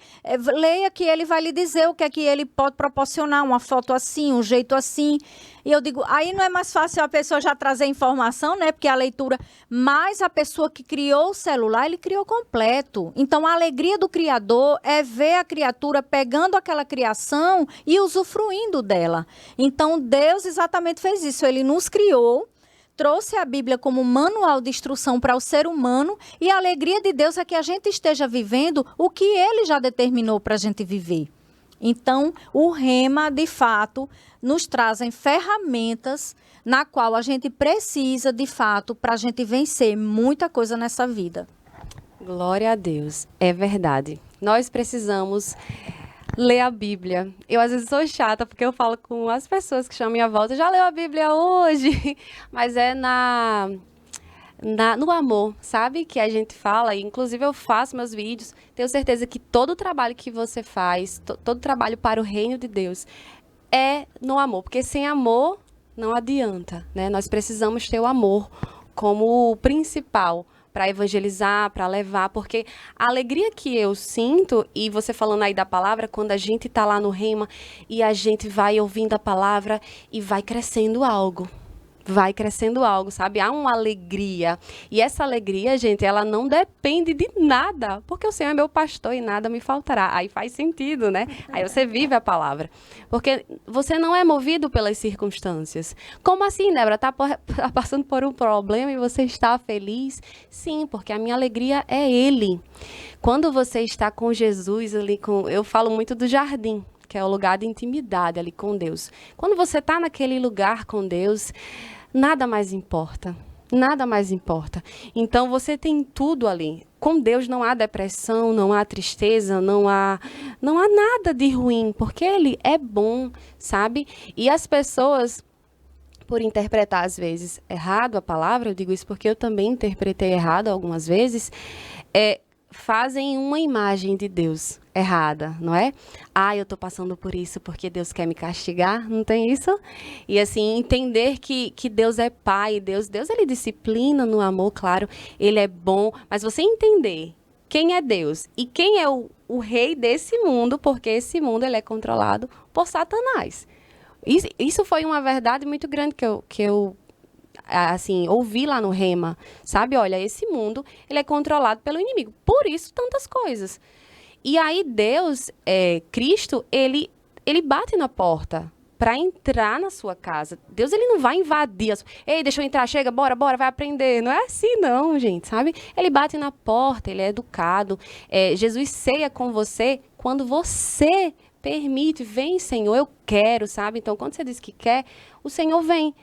S2: leia que ele vai lhe dizer o que é que ele pode proporcionar, uma foto assim, um jeito assim. E eu digo, aí não é mais fácil a pessoa já trazer informação, né? Porque a leitura, mas a pessoa que criou o celular, ele criou completo. Então, a alegria do Criador é ver a criatura pegando aquela criação e usufruindo dela. Então, Deus exatamente fez isso. Ele nos criou, trouxe a Bíblia como manual de instrução para o ser humano e a alegria de Deus é que a gente esteja vivendo o que Ele já determinou para a gente viver. Então, o rema, de fato, nos trazem ferramentas na qual a gente precisa, de fato, para a gente vencer muita coisa nessa vida.
S1: Glória a Deus, é verdade. Nós precisamos ler a Bíblia. Eu, às vezes, sou chata, porque eu falo com as pessoas que chamam minha volta, já leu a Bíblia hoje? Mas é no amor, sabe? Que a gente fala, e inclusive eu faço meus vídeos, tenho certeza que todo o trabalho que você faz, todo trabalho para o reino de Deus é no amor, porque sem amor não adianta, né? Nós precisamos ter o amor como o principal para evangelizar, para levar, porque a alegria que eu sinto, e você falando aí da palavra, quando a gente está lá no Rema e a gente vai ouvindo a palavra e vai crescendo algo. Vai crescendo algo, sabe? Há uma alegria. E essa alegria, gente, ela não depende de nada, porque o Senhor é meu pastor e nada me faltará. Aí faz sentido, né? Aí você vive a palavra. Porque você não é movido pelas circunstâncias. Como assim, Débora? Tá passando por um problema e você está feliz? Sim, porque a minha alegria é Ele. Quando você está com Jesus ali, eu falo muito do jardim, que é o lugar de intimidade ali com Deus. Quando você está naquele lugar com Deus, nada mais importa. Nada mais importa. Então, você tem tudo ali. Com Deus não há depressão, não há tristeza, não há nada de ruim, porque Ele é bom, sabe? E as pessoas, por interpretar às vezes errado a palavra, eu digo isso porque eu também interpretei errado algumas vezes, fazem uma imagem de Deus errada, não é? Eu tô passando por isso porque Deus quer me castigar, não tem isso? E assim, entender que Deus é pai, Deus ele disciplina no amor, claro, ele é bom, mas você entender quem é Deus e quem é o rei desse mundo, porque esse mundo ele é controlado por Satanás. Isso foi uma verdade muito grande que eu assim, ouvi lá no Rema, sabe? Olha, esse mundo, ele é controlado pelo inimigo. Por isso, tantas coisas. E aí, Deus, Cristo, ele bate na porta para entrar na sua casa. Deus, ele não vai invadir. Ei, deixa eu entrar, chega, bora, vai aprender. Não é assim, não, gente, sabe? Ele bate na porta, ele é educado. Jesus ceia com você quando você permite. Vem, Senhor, eu quero, sabe? Então, quando você diz que quer, o Senhor vem.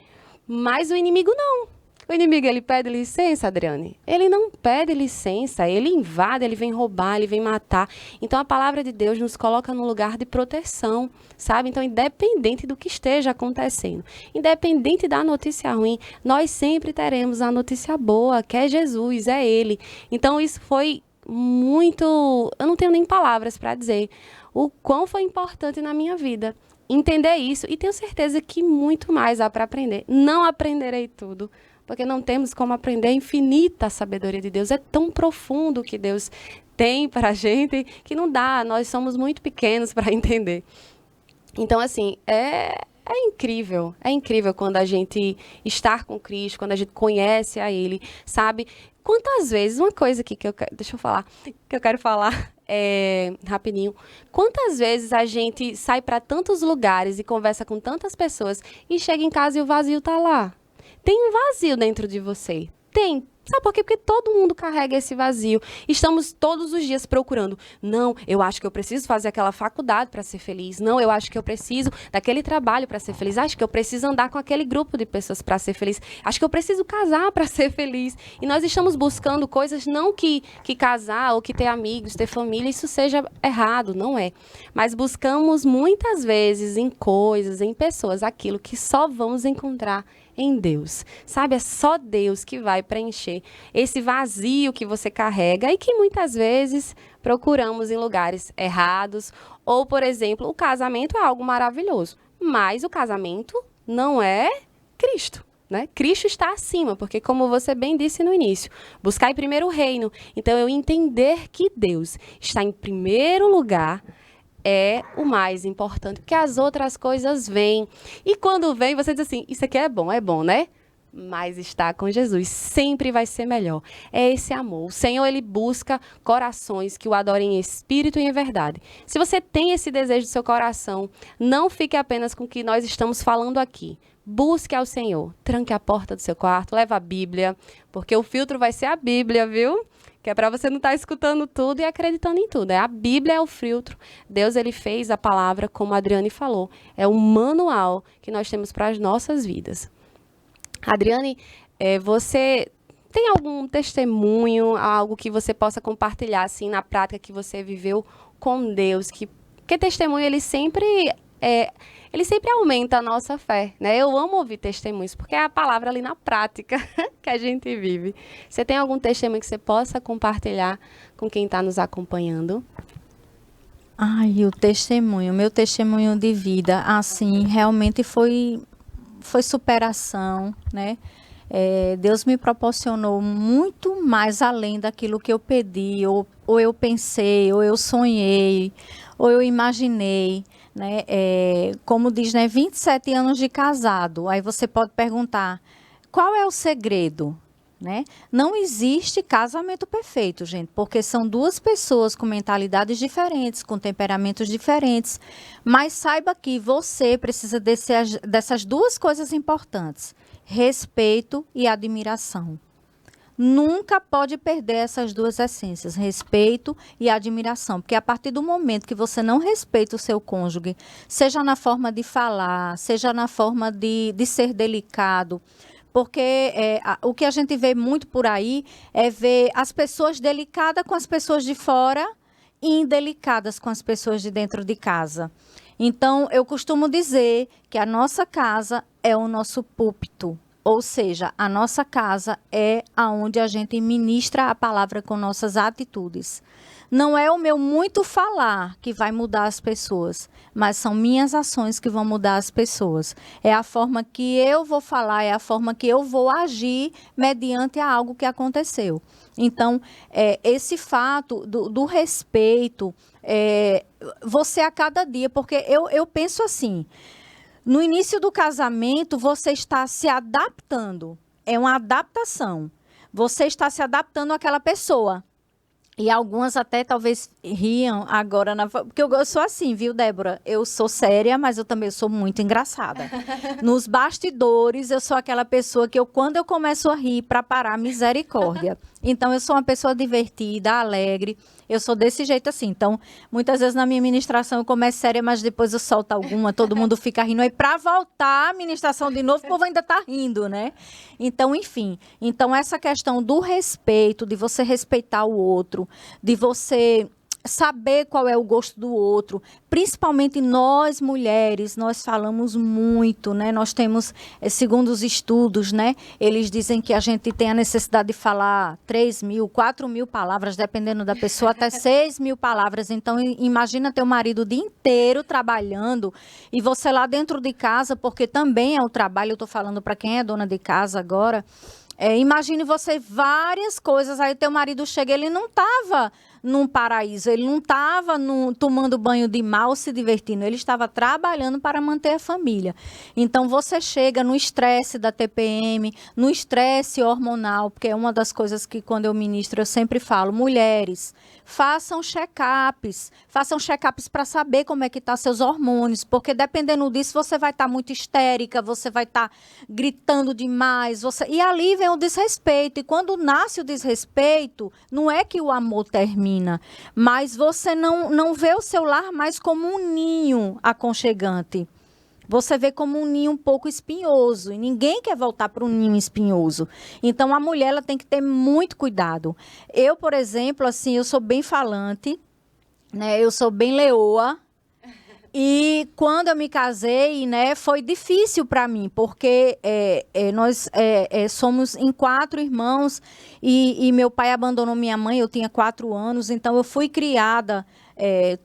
S1: Mas o inimigo não. O inimigo, ele pede licença, Adriane? Ele não pede licença, ele invade, ele vem roubar, ele vem matar. Então, a palavra de Deus nos coloca num lugar de proteção, sabe? Então, independente do que esteja acontecendo, independente da notícia ruim, nós sempre teremos a notícia boa, que é Jesus, é Ele. Então, isso foi muito... Eu não tenho nem palavras para dizer o quão foi importante na minha vida. Entender isso, e tenho certeza que muito mais há para aprender. Não aprenderei tudo, porque não temos como aprender a infinita sabedoria de Deus. É tão profundo que Deus tem para a gente que não dá, nós somos muito pequenos para entender. Então, assim, é incrível quando a gente está com Cristo, quando a gente conhece a Ele, sabe? Quantas vezes, uma coisa aqui que eu quero falar rapidinho. Quantas vezes a gente sai para tantos lugares e conversa com tantas pessoas e chega em casa e o vazio tá lá? Tem um vazio dentro de você. Tem. Sabe por quê? Porque todo mundo carrega esse vazio. Estamos todos os dias procurando. Não, eu acho que eu preciso fazer aquela faculdade para ser feliz. Não, eu acho que eu preciso daquele trabalho para ser feliz. Acho que eu preciso andar com aquele grupo de pessoas para ser feliz. Acho que eu preciso casar para ser feliz. E nós estamos buscando coisas, não que casar ou que ter amigos, ter família, isso seja errado, não é. Mas buscamos muitas vezes em coisas, em pessoas, aquilo que só vamos encontrar em Deus, sabe? É só Deus que vai preencher esse vazio que você carrega e que muitas vezes procuramos em lugares errados. Ou, por exemplo, o casamento é algo maravilhoso, mas o casamento não é Cristo, né? Cristo está acima, porque como você bem disse no início, buscar em primeiro o reino. Então, eu entender que Deus está em primeiro lugar é o mais importante, porque as outras coisas vêm. E quando vem, você diz assim, isso aqui é bom, né? Mas estar com Jesus sempre vai ser melhor. É esse amor. O Senhor, ele busca corações que o adorem em espírito e em verdade. Se você tem esse desejo do seu coração, não fique apenas com o que nós estamos falando aqui. Busque ao Senhor. Tranque a porta do seu quarto, leva a Bíblia, porque o filtro vai ser a Bíblia, viu? Que é para você não estar escutando tudo e acreditando em tudo. A Bíblia é o filtro. Deus, ele fez a palavra, como a Adriane falou. É o manual que nós temos para as nossas vidas. Adriane, você tem algum testemunho, algo que você possa compartilhar, assim, na prática que você viveu com Deus? Porque testemunho, ele sempre ele sempre aumenta a nossa fé, né? Eu amo ouvir testemunhos, porque é a palavra ali na prática que a gente vive. Você tem algum testemunho que você possa compartilhar com quem está nos acompanhando?
S2: Ai, meu testemunho de vida, assim, realmente foi superação, né? Deus me proporcionou muito mais além daquilo que eu pedi, ou eu pensei, ou eu sonhei, ou eu imaginei, né? Como diz, né? 27 anos de casado. Aí você pode perguntar, qual é o segredo? Né? Não existe casamento perfeito, gente, porque são duas pessoas com mentalidades diferentes, com temperamentos diferentes. Mas saiba que você precisa dessas duas coisas importantes: respeito e admiração. Nunca pode perder essas duas essências, respeito e admiração, porque a partir do momento que você não respeita o seu cônjuge, seja na forma de falar, seja na forma de ser delicado, porque o que a gente vê muito por aí é ver as pessoas delicadas com as pessoas de fora e indelicadas com as pessoas de dentro de casa. Então, eu costumo dizer que a nossa casa é o nosso púlpito. Ou seja, a nossa casa é aonde a gente ministra a palavra com nossas atitudes. Não é o meu muito falar que vai mudar as pessoas, mas são minhas ações que vão mudar as pessoas. É a forma que eu vou falar, é a forma que eu vou agir mediante a algo que aconteceu. Então, esse fato do respeito, você a cada dia, porque eu penso assim, no início do casamento, você está se adaptando. É uma adaptação. Você está se adaptando àquela pessoa. E algumas até talvez riam agora, porque eu sou assim, viu, Débora? Eu sou séria, mas eu também sou muito engraçada. Nos bastidores, eu sou aquela pessoa que quando eu começo a rir, para parar, misericórdia. Então, eu sou uma pessoa divertida, alegre. Eu sou desse jeito assim. Então, muitas vezes na minha ministração eu começo séria, mas depois eu solto alguma, todo mundo fica rindo. Aí, para voltar a ministração de novo, o povo ainda tá rindo, né? Então, enfim. Então, essa questão do respeito, de você respeitar o outro, de você saber qual é o gosto do outro, principalmente nós mulheres, nós falamos muito, né? Nós temos, segundo os estudos, né? Eles dizem que a gente tem a necessidade de falar 3.000, 4.000 palavras, dependendo da pessoa, até 6.000 palavras. Então, imagina teu marido o dia inteiro trabalhando e você lá dentro de casa, porque também é o trabalho, eu estou falando para quem é dona de casa agora, imagine você várias coisas, aí teu marido chega, ele não estava num paraíso, ele não estava tomando banho de mar, se divertindo, ele estava trabalhando para manter a família. Então, você chega no estresse da TPM, no estresse hormonal, porque é uma das coisas que quando eu ministro eu sempre falo, mulheres, façam check-ups para saber como é que tá seus hormônios, porque dependendo disso você vai estar muito histérica, você vai estar gritando demais, e ali vem o desrespeito, e quando nasce o desrespeito, não é que o amor termina, mas você não vê o seu lar mais como um ninho aconchegante. Você vê como um ninho um pouco espinhoso. E ninguém quer voltar para um ninho espinhoso. Então, a mulher ela tem que ter muito cuidado. Eu, por exemplo, assim, eu sou bem falante, né? Eu sou bem leoa. E quando eu me casei, né, foi difícil para mim, porque nós somos em 4 irmãos e meu pai abandonou minha mãe, eu tinha 4 anos, então eu fui criada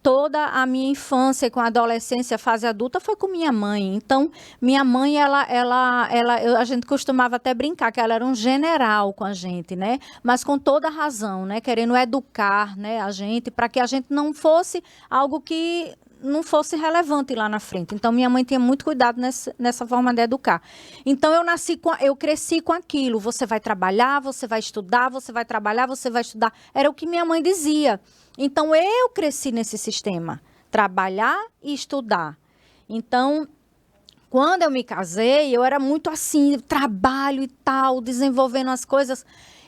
S2: toda a minha infância com a adolescência, fase adulta, foi com minha mãe. Então, minha mãe, a gente costumava até brincar que ela era um general com a gente, né? Mas com toda razão, né? Querendo educar, né, a gente, para que a gente não fosse algo que não fosse relevante lá na frente. Então, minha mãe tinha muito cuidado nessa forma de educar. Então, eu cresci com aquilo. Você vai trabalhar, você vai estudar, você vai trabalhar, você vai estudar. Era o que minha mãe dizia. Então, eu cresci nesse sistema. Trabalhar e estudar. Então, quando eu me casei, eu era muito assim, trabalho e tal, desenvolvendo as coisas.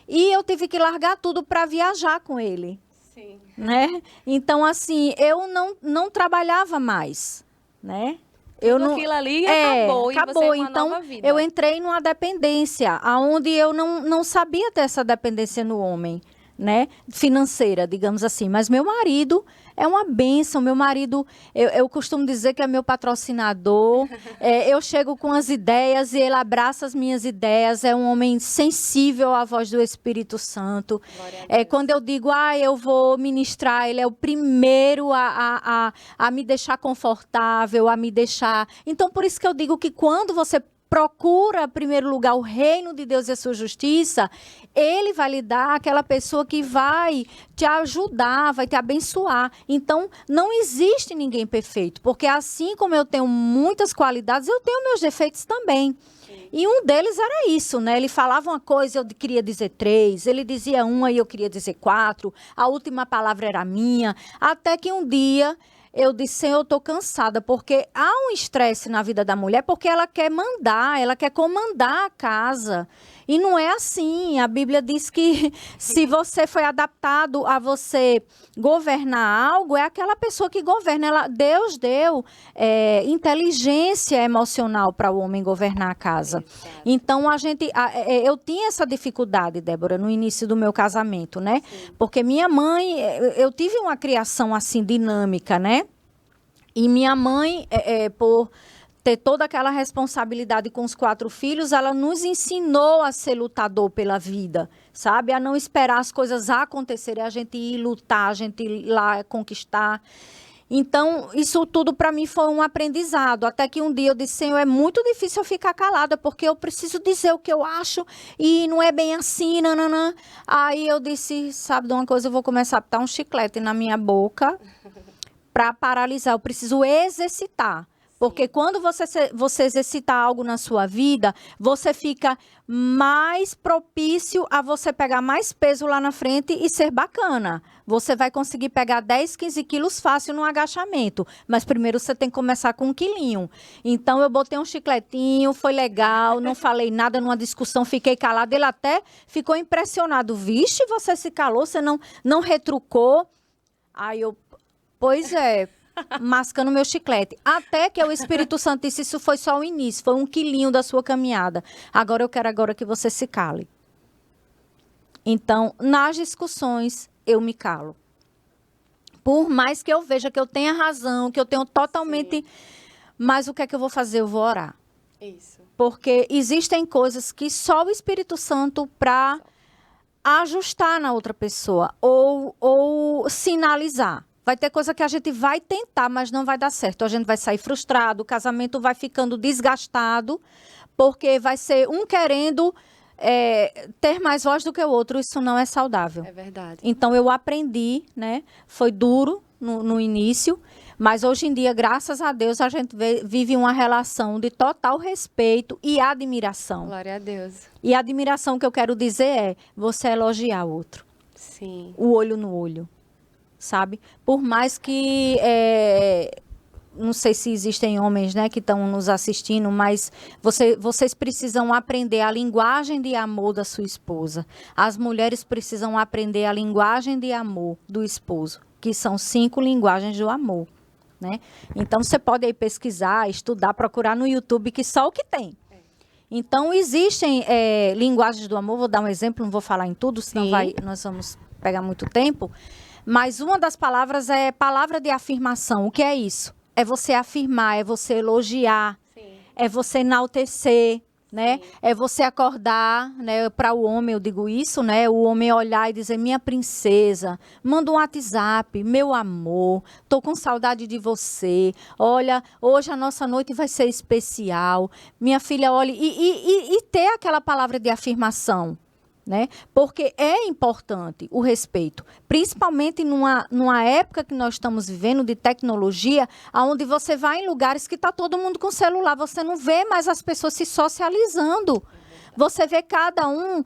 S2: E eu tive que largar tudo para viajar com ele.
S1: Sim.
S2: Né? Então, assim, eu não trabalhava mais, né?
S1: Aquilo ali acabou e você uma
S2: então,
S1: nova vida.
S2: Eu entrei numa dependência, onde eu não sabia ter essa dependência no homem, né, financeira, digamos assim. Mas meu marido é uma bênção. Meu marido, eu costumo dizer que é meu patrocinador. Eu chego com as ideias e ele abraça as minhas ideias. É um homem sensível à voz do Espírito Santo. Quando eu digo, eu vou ministrar, ele é o primeiro a me deixar confortável, a me deixar... Então, por isso que eu digo que quando você procura, em primeiro lugar, o reino de Deus e a sua justiça, ele vai lhe dar aquela pessoa que vai te ajudar, vai te abençoar. Então, não existe ninguém perfeito, porque assim como eu tenho muitas qualidades, eu tenho meus defeitos também. E um deles era isso, né? Ele falava uma coisa, eu queria dizer 3, ele dizia uma e eu queria dizer 4, a última palavra era minha, até que um dia... eu disse, Senhor, eu estou cansada, porque há um estresse na vida da mulher, porque ela quer mandar, ela quer comandar a casa. E não é assim. A Bíblia diz que se você foi adaptado a você governar algo, é aquela pessoa que governa. Deus deu inteligência emocional para o homem governar a casa. Exato. Então, eu tinha essa dificuldade, Débora, no início do meu casamento, né? Sim. Porque minha mãe, eu tive uma criação assim, dinâmica, né? E minha mãe, por ter toda aquela responsabilidade com os 4 filhos, ela nos ensinou a ser lutador pela vida, sabe? A não esperar as coisas acontecerem, a gente ir lutar, a gente ir lá conquistar. Então, isso tudo para mim foi um aprendizado. Até que um dia eu disse, Senhor, é muito difícil eu ficar calada, porque eu preciso dizer o que eu acho e não é bem assim, nananã. Aí eu disse, sabe de uma coisa, eu vou começar a botar um chiclete na minha boca para paralisar. Eu preciso exercitar. Porque quando você exercitar algo na sua vida, você fica mais propício a você pegar mais peso lá na frente e ser bacana. Você vai conseguir pegar 10, 15 quilos fácil no agachamento. Mas primeiro você tem que começar com 1 quilinho. Então eu botei um chicletinho, foi legal, não falei nada numa discussão, fiquei calada. Ele até ficou impressionado. Vixe, você se calou, você não retrucou. Aí eu... Pois é, mascando meu chiclete. Até que o Espírito Santo disse, isso foi só o início, foi 1 quilinho da sua caminhada. Agora eu quero que você se cale. Então, nas discussões, eu me calo. Por mais que eu veja que eu tenha razão, que eu tenho totalmente... Sim. Mas o que é que eu vou fazer? Eu vou orar. Isso. Porque existem coisas que só o Espírito Santo para ajustar na outra pessoa ou sinalizar. Vai ter coisa que a gente vai tentar, mas não vai dar certo. A gente vai sair frustrado, o casamento vai ficando desgastado, porque vai ser um querendo ter mais voz do que o outro. Isso não é saudável. É verdade. Então, eu aprendi, né? Foi duro no início, mas hoje em dia, graças a Deus, a gente vive uma relação de total respeito e admiração. Glória a Deus. E a admiração que eu quero dizer é você elogiar o outro. Sim. O olho no olho. Sabe? Por mais que, não sei se existem homens, né, que estão nos assistindo, mas vocês precisam aprender a linguagem de amor da sua esposa. As mulheres precisam aprender a linguagem de amor do esposo, que são 5 linguagens do amor, né? Então, você pode aí pesquisar, estudar, procurar no YouTube, que só o que tem. Então, existem linguagens do amor, vou dar um exemplo, não vou falar em tudo, senão nós vamos pegar muito tempo. Mas uma das palavras é palavra de afirmação. O que é isso? É você afirmar, é você elogiar, sim, é você enaltecer, né? Sim. É você acordar, né? Para o homem eu digo isso, né? O homem olhar e dizer, minha princesa, manda um WhatsApp, meu amor, tô com saudade de você. Olha, hoje a nossa noite vai ser especial. Minha filha, olha, e ter aquela palavra de afirmação. Né? Porque é importante o respeito, principalmente numa época que nós estamos vivendo de tecnologia, onde você vai em lugares que está todo mundo com celular, você não vê mais as pessoas se socializando. Você vê cada um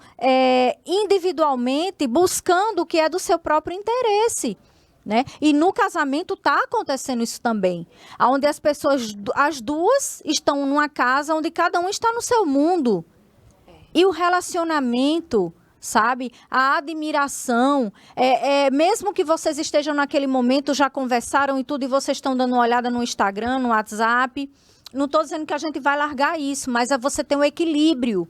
S2: individualmente buscando o que é do seu próprio interesse. Né? E no casamento está acontecendo isso também, onde as pessoas, as duas estão numa casa onde cada um está no seu mundo. E o relacionamento, sabe? A admiração, mesmo que vocês estejam naquele momento, já conversaram e tudo, e vocês estão dando uma olhada no Instagram, no WhatsApp. Não estou dizendo que a gente vai largar isso, mas é você ter um equilíbrio.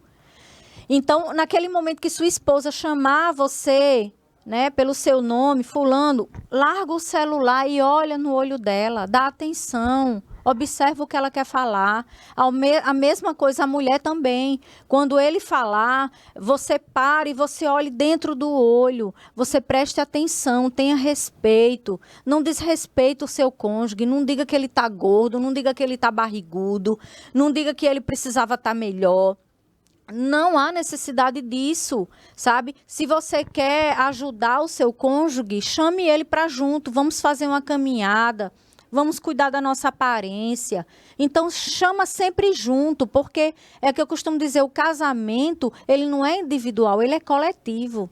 S2: Então, naquele momento que sua esposa chamar você, né, pelo seu nome, fulano, larga o celular e olha no olho dela, dá atenção, observa o que ela quer falar. A mesma coisa a mulher também. Quando ele falar, você para e você olhe dentro do olho, você preste atenção, tenha respeito, não desrespeite o seu cônjuge, não diga que ele está gordo, não diga que ele está barrigudo, não diga que ele precisava estar melhor. Não há necessidade disso, sabe? Se você quer ajudar o seu cônjuge, chame ele para junto, vamos fazer uma caminhada, vamos cuidar da nossa aparência. Então, chama sempre junto, porque é que eu costumo dizer, o casamento, ele não é individual, ele é coletivo.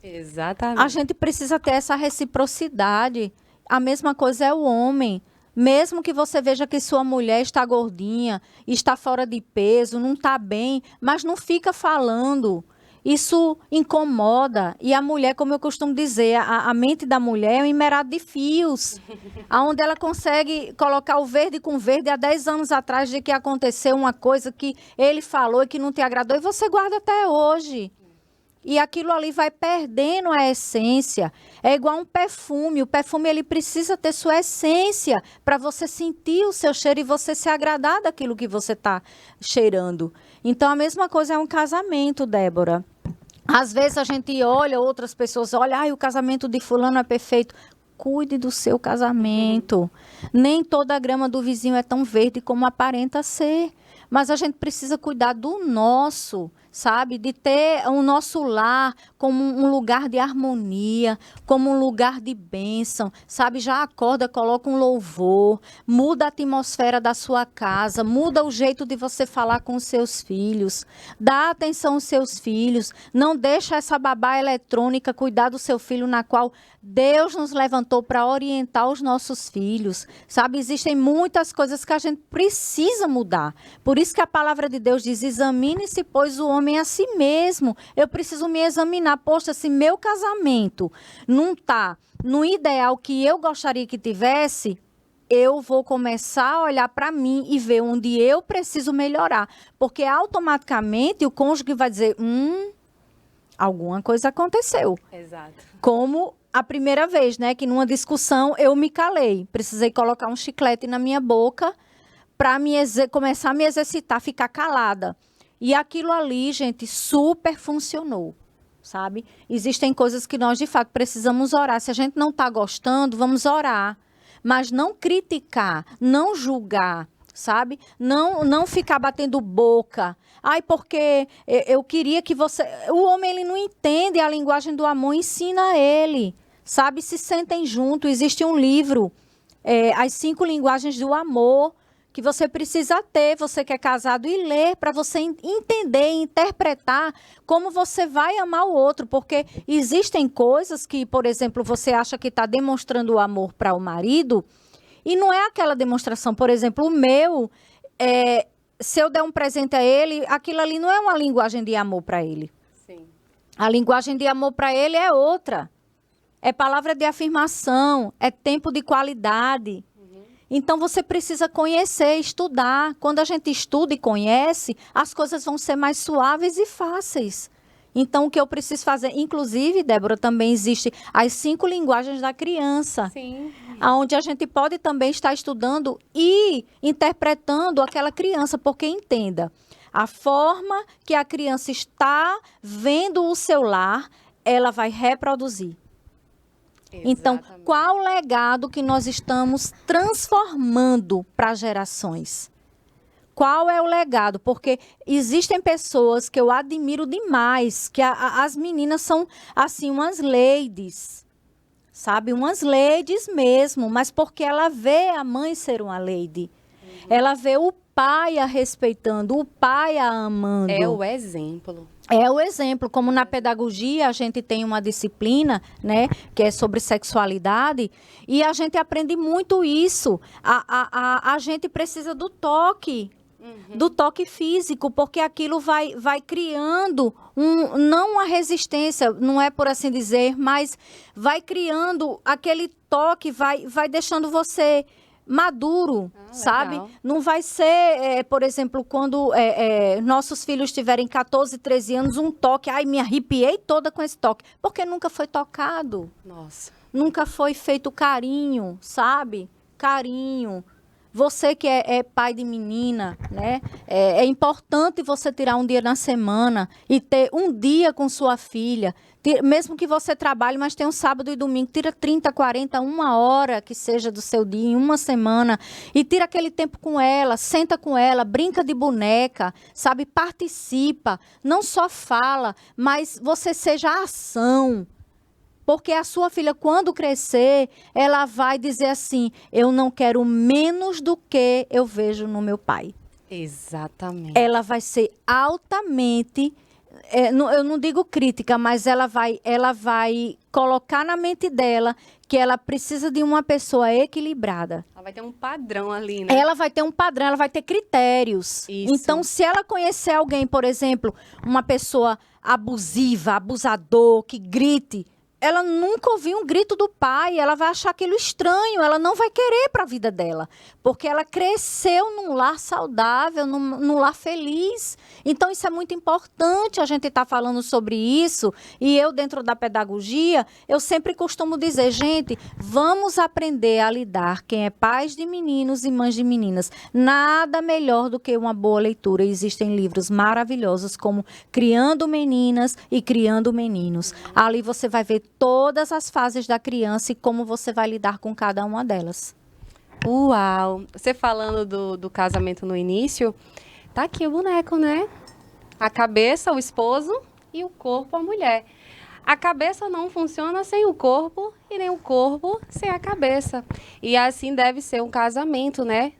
S1: Exatamente.
S2: A gente precisa ter essa reciprocidade. A mesma coisa é o homem. Mesmo que você veja que sua mulher está gordinha, está fora de peso, não está bem, mas não fica falando. Isso incomoda. E a mulher, como eu costumo dizer, a mente da mulher é um emerado de fios, onde ela consegue colocar o verde com verde há 10 anos atrás de que aconteceu uma coisa que ele falou e que não te agradou, e você guarda até hoje. E aquilo ali vai perdendo a essência. É igual um perfume. O perfume ele precisa ter sua essência para você sentir o seu cheiro e você se agradar daquilo que você está cheirando. Então, a mesma coisa é um casamento, Débora. Às vezes a gente olha, outras pessoas olham, o casamento de fulano é perfeito. Cuide do seu casamento. Nem toda a grama do vizinho é tão verde como aparenta ser. Mas a gente precisa cuidar do nosso, sabe? De ter o nosso lar como um lugar de harmonia, como um lugar de bênção, sabe? Já acorda, coloca um louvor, muda a atmosfera da sua casa, muda o jeito de você falar com os seus filhos, dá atenção aos seus filhos, não deixa essa babá eletrônica cuidar do seu filho, na qual Deus nos levantou para orientar os nossos filhos, sabe? Existem muitas coisas que a gente precisa mudar. Por isso que a palavra de Deus diz, examine-se, pois, o homem a si mesmo. Eu preciso me examinar. Poxa, se meu casamento não está no ideal que eu gostaria que tivesse, eu vou começar a olhar para mim e ver onde eu preciso melhorar. Porque automaticamente o cônjuge vai dizer, alguma coisa aconteceu.
S1: Exato.
S2: Como a primeira vez, né, que numa discussão eu me calei. Precisei colocar um chiclete na minha boca para começar a me exercitar, ficar calada. E aquilo ali, gente, super funcionou, sabe? Existem coisas que nós, de fato, precisamos orar. Se a gente não está gostando, vamos orar. Mas não criticar, não julgar, sabe? Não ficar batendo boca. Ai, porque eu queria que você... O homem, ele não entende a linguagem do amor, ensina ele, sabe? Se sentem juntos. Existe um livro, As 5 Linguagens do Amor, que você precisa ter, você que é casado, e ler para você entender, interpretar como você vai amar o outro. Porque existem coisas que, por exemplo, você acha que está demonstrando o amor para o marido, e não é aquela demonstração. Por exemplo, o meu, se eu der um presente a ele, aquilo ali não é uma linguagem de amor para ele.
S1: Sim.
S2: A linguagem de amor para ele é outra. É palavra de afirmação, é tempo de qualidade. Então, você precisa conhecer, estudar. Quando a gente estuda e conhece, as coisas vão ser mais suaves e fáceis. Então, o que eu preciso fazer... Inclusive, Débora, também existe as 5 linguagens da criança.
S1: Sim.
S2: Onde a gente pode também estar estudando e interpretando aquela criança. Porque, entenda, a forma que a criança está vendo o seu lar, ela vai reproduzir. Então, qual o legado que nós estamos transformando para gerações? Qual é o legado? Porque existem pessoas que eu admiro demais, que as meninas são, assim, umas ladies, sabe? Umas ladies mesmo, mas porque ela vê a mãe ser uma lady. Ela vê o pai a respeitando, o pai a amando.
S1: É o exemplo.
S2: É o exemplo, como na pedagogia a gente tem uma disciplina, né, que é sobre sexualidade, e a gente aprende muito isso. A gente precisa do toque físico, porque aquilo vai criando não uma resistência, não é por assim dizer, mas vai criando aquele toque, vai deixando você maduro, sabe?
S1: Legal.
S2: Não vai ser, por exemplo, quando nossos filhos tiverem 14, 13 anos, um toque, ai, me arrepiei toda com esse toque, porque nunca foi tocado,
S1: Nossa.
S2: nunca foi feito carinho, sabe? Carinho. Você que é pai de menina, né? É importante você tirar um dia na semana e ter um dia com sua filha. Mesmo que você trabalhe, mas tem um sábado e domingo, tira 30, 40, uma hora que seja do seu dia, em uma semana, e tira aquele tempo com ela, senta com ela, brinca de boneca, sabe? Participa, não só fala, mas você seja a ação. Porque a sua filha, quando crescer, ela vai dizer assim, eu não quero menos do que eu vejo no meu pai.
S1: Exatamente.
S2: Ela vai ser altamente, eu não digo crítica, mas ela vai colocar na mente dela que ela precisa de uma pessoa equilibrada.
S1: Ela vai ter um padrão ali, né?
S2: Ela vai ter um padrão, ela vai ter critérios.
S1: Isso.
S2: Então, se ela conhecer alguém, por exemplo, uma pessoa abusiva, abusador, que grite, ela nunca ouviu um grito do pai, ela vai achar aquilo estranho, ela não vai querer para a vida dela, porque ela cresceu num lar saudável, num lar feliz. Então, isso é muito importante, a gente está falando sobre isso, e eu, dentro da pedagogia, eu sempre costumo dizer, gente, vamos aprender a lidar, quem é pais de meninos e mães de meninas, nada melhor do que uma boa leitura. Existem livros maravilhosos, como Criando Meninas e Criando Meninos. Ali você vai ver todas as fases da criança e como você vai lidar com cada uma delas.
S1: Uau! Você falando do casamento no início, tá aqui o boneco, né? A cabeça, o esposo, e o corpo, a mulher. A cabeça não funciona sem o corpo e nem o corpo sem a cabeça. E assim deve ser um casamento, né?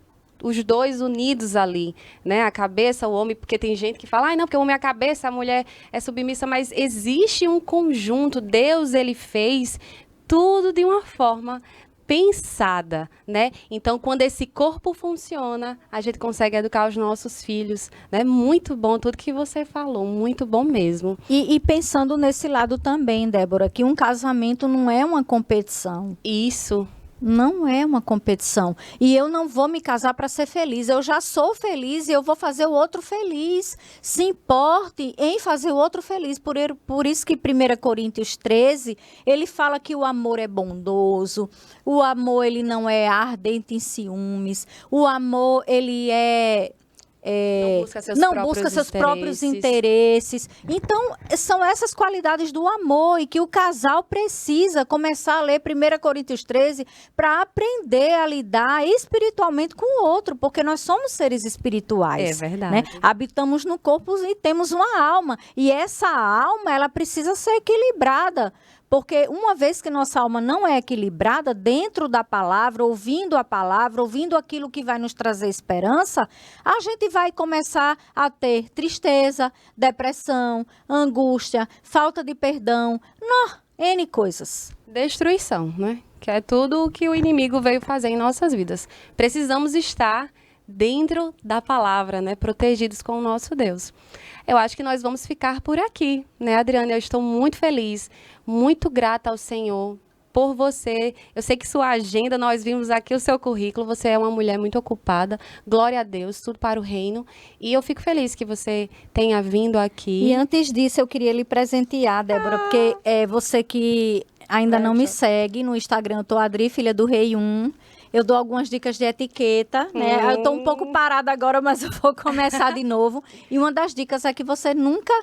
S1: Os dois unidos ali, né? A cabeça, o homem, porque tem gente que fala, ai, não, porque o homem é a cabeça, a mulher é submissa, mas existe um conjunto, Deus, ele fez tudo de uma forma pensada, né? Então, quando esse corpo funciona, a gente consegue educar os nossos filhos, né? Muito bom tudo que você falou, muito bom mesmo.
S2: E pensando nesse lado também, Débora, que um casamento não é uma competição.
S1: Isso.
S2: Não é uma competição. E eu não vou me casar para ser feliz. Eu já sou feliz e eu vou fazer o outro feliz. Se importe em fazer o outro feliz. Por isso que 1 Coríntios 13, ele fala que o amor é bondoso. O amor, ele não é ardente em ciúmes. O amor, ele não busca seus próprios interesses. Então, são essas qualidades do amor e que o casal precisa começar a ler 1 Coríntios 13 para aprender a lidar espiritualmente com o outro, porque nós somos seres espirituais.
S1: É verdade.
S2: Né? Habitamos no corpo e temos uma alma. E essa alma, ela precisa ser equilibrada. Porque uma vez que nossa alma não é equilibrada dentro da palavra, ouvindo aquilo que vai nos trazer esperança, a gente vai começar a ter tristeza, depressão, angústia, falta de perdão, N coisas.
S1: Destruição, né? Que é tudo o que o inimigo veio fazer em nossas vidas. Precisamos estar dentro da palavra, né? Protegidos com o nosso Deus. Eu acho que nós vamos ficar por aqui, né, Adriana? Eu estou muito feliz, muito grata ao Senhor por você. Eu sei que sua agenda, nós vimos aqui o seu currículo, você é uma mulher muito ocupada. Glória a Deus, tudo para o reino. E eu fico feliz que você tenha vindo aqui.
S2: E antes disso, eu queria lhe presentear, Débora, porque você que ainda não me segue no Instagram, eu tô Adri, filha do Rei 1. Eu dou algumas dicas de etiqueta, né? Eu estou um pouco parada agora, mas eu vou começar de novo. E uma das dicas é que você nunca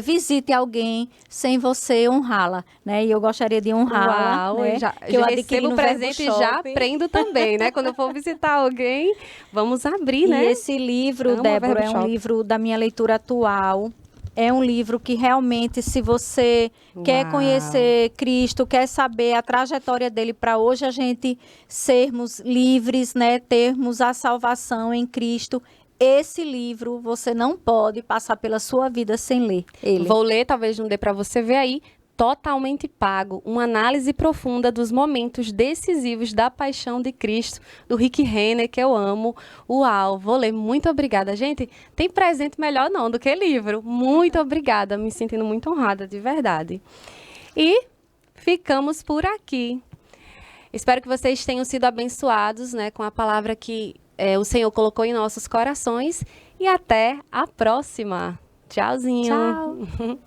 S2: visite alguém sem você honrá-la, né? E eu gostaria de honrá-la.
S1: Uau,
S2: né?
S1: já
S2: eu
S1: recebo o presente e já aprendo também, né? Quando eu for visitar alguém, vamos abrir, né?
S2: E esse livro, Débora, é um livro da minha leitura atual. É um livro que realmente, se você quer conhecer Cristo, quer saber a trajetória dele para hoje a gente sermos livres, né, termos a salvação em Cristo, esse livro você não pode passar pela sua vida sem ler ele.
S1: Vou ler, talvez não dê para você ver aí. Totalmente Pago, uma análise profunda dos momentos decisivos da paixão de Cristo, do Rick Renner, que eu amo. Uau, vou ler. Muito obrigada. Gente, tem presente melhor não do que livro. Muito obrigada, me sentindo muito honrada, de verdade. E ficamos por aqui. Espero que vocês tenham sido abençoados, né, com a palavra que o Senhor colocou em nossos corações. E até a próxima. Tchauzinho.
S2: Tchau.